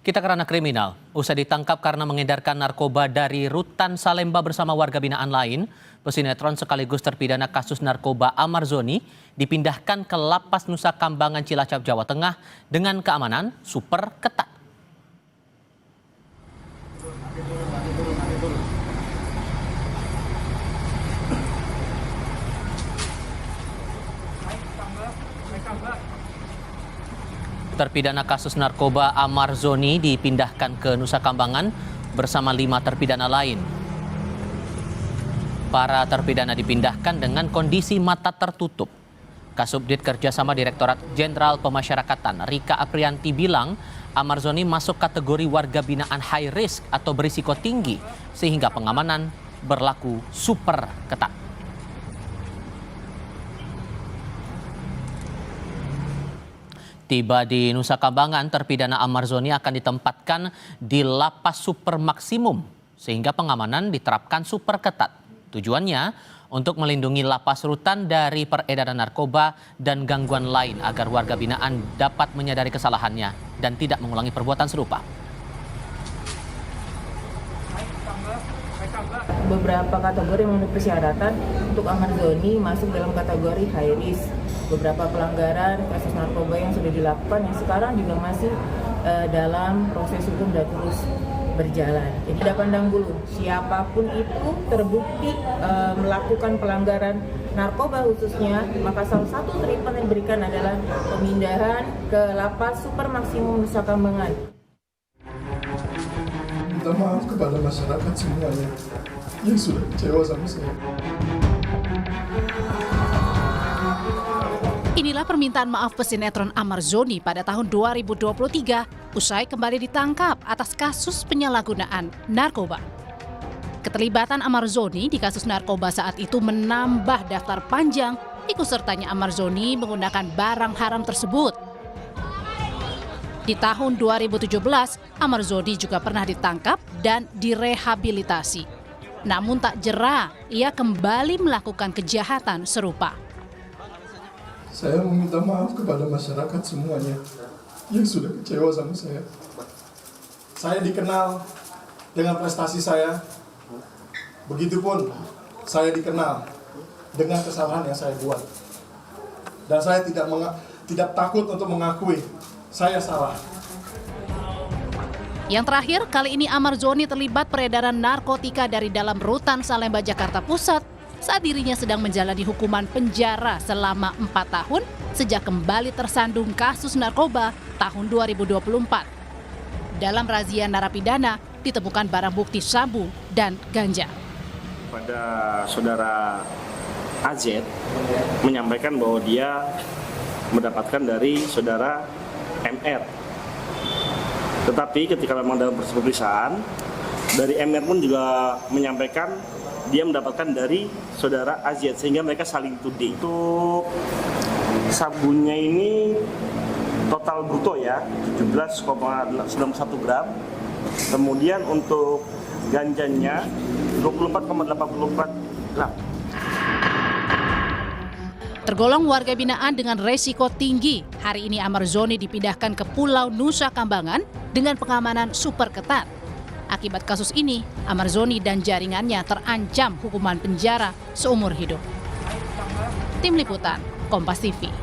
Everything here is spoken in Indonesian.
Kita ke ranah kriminal. Usai ditangkap karena mengedarkan narkoba dari Rutan Salemba bersama warga binaan lain, pesinetron sekaligus terpidana kasus narkoba Amar Zoni dipindahkan ke Lapas Nusa Kambangan Cilacap, Jawa Tengah dengan keamanan super ketat. Terpidana kasus narkoba Amar Zoni dipindahkan ke Nusa Kambangan bersama 5 terpidana lain. Para terpidana dipindahkan dengan kondisi mata tertutup. Kasubdit Kerjasama Direktorat Jenderal Pemasyarakatan Rika Aprianti bilang Amar Zoni masuk kategori warga binaan high risk atau berisiko tinggi sehingga pengamanan berlaku super ketat. Tiba di Nusa Kambangan, terpidana Amar Zoni akan ditempatkan di lapas super maksimum sehingga pengamanan diterapkan super ketat. Tujuannya untuk melindungi lapas rutan dari peredaran narkoba dan gangguan lain agar warga binaan dapat menyadari kesalahannya dan tidak mengulangi perbuatan serupa. Beberapa kategori memenuhi persyaratan untuk Amar Zoni masuk dalam kategori high risk. Beberapa pelanggaran kasus narkoba yang sudah dilakukan yang sekarang juga masih dalam proses hukum dan terus berjalan. Jadi tidak pandang bulu, siapapun itu terbukti melakukan pelanggaran narkoba khususnya, maka salah satu treatment yang diberikan adalah pemindahan ke lapas super maksimum Nusa Kambangan. Minta maaf kepada masyarakat semuanya yang sudah kecewa sama saya. Inilah permintaan maaf pesinetron Amar Zoni pada tahun 2023 usai kembali ditangkap atas kasus penyalahgunaan narkoba. Keterlibatan Amar Zoni di kasus narkoba saat itu menambah daftar panjang ikut sertanya Amar Zoni menggunakan barang haram tersebut. Di tahun 2017, Amar Zoni juga pernah ditangkap dan direhabilitasi. Namun tak jera, ia kembali melakukan kejahatan serupa. Saya meminta maaf kepada masyarakat semuanya yang sudah kecewa sama saya. Saya dikenal dengan prestasi saya. Begitupun saya dikenal dengan kesalahan yang saya buat. Dan saya tidak takut untuk mengakui saya salah. Yang terakhir, kali ini Amar Zoni terlibat peredaran narkotika dari dalam Rutan Salemba, Jakarta Pusat saat dirinya sedang menjalani hukuman penjara selama 4 tahun sejak kembali tersandung kasus narkoba tahun 2024. Dalam razia narapidana ditemukan barang bukti sabu dan ganja. Pada saudara AZ menyampaikan bahwa dia mendapatkan dari saudara MR. Tetapi ketika memang dalam proses pemeriksaan, dari MR pun juga menyampaikan dia mendapatkan dari saudara AZ sehingga mereka saling tuding. Untuk sabunnya ini total bruto ya 17,91 gram. Kemudian untuk ganjanya 24,84 gram. Tergolong warga binaan dengan resiko tinggi, hari ini Amar Zoni dipindahkan ke Pulau Nusa Kambangan dengan pengamanan super ketat. Akibat kasus ini, Amar Zoni dan jaringannya terancam hukuman penjara seumur hidup. Tim Liputan, Kompas TV.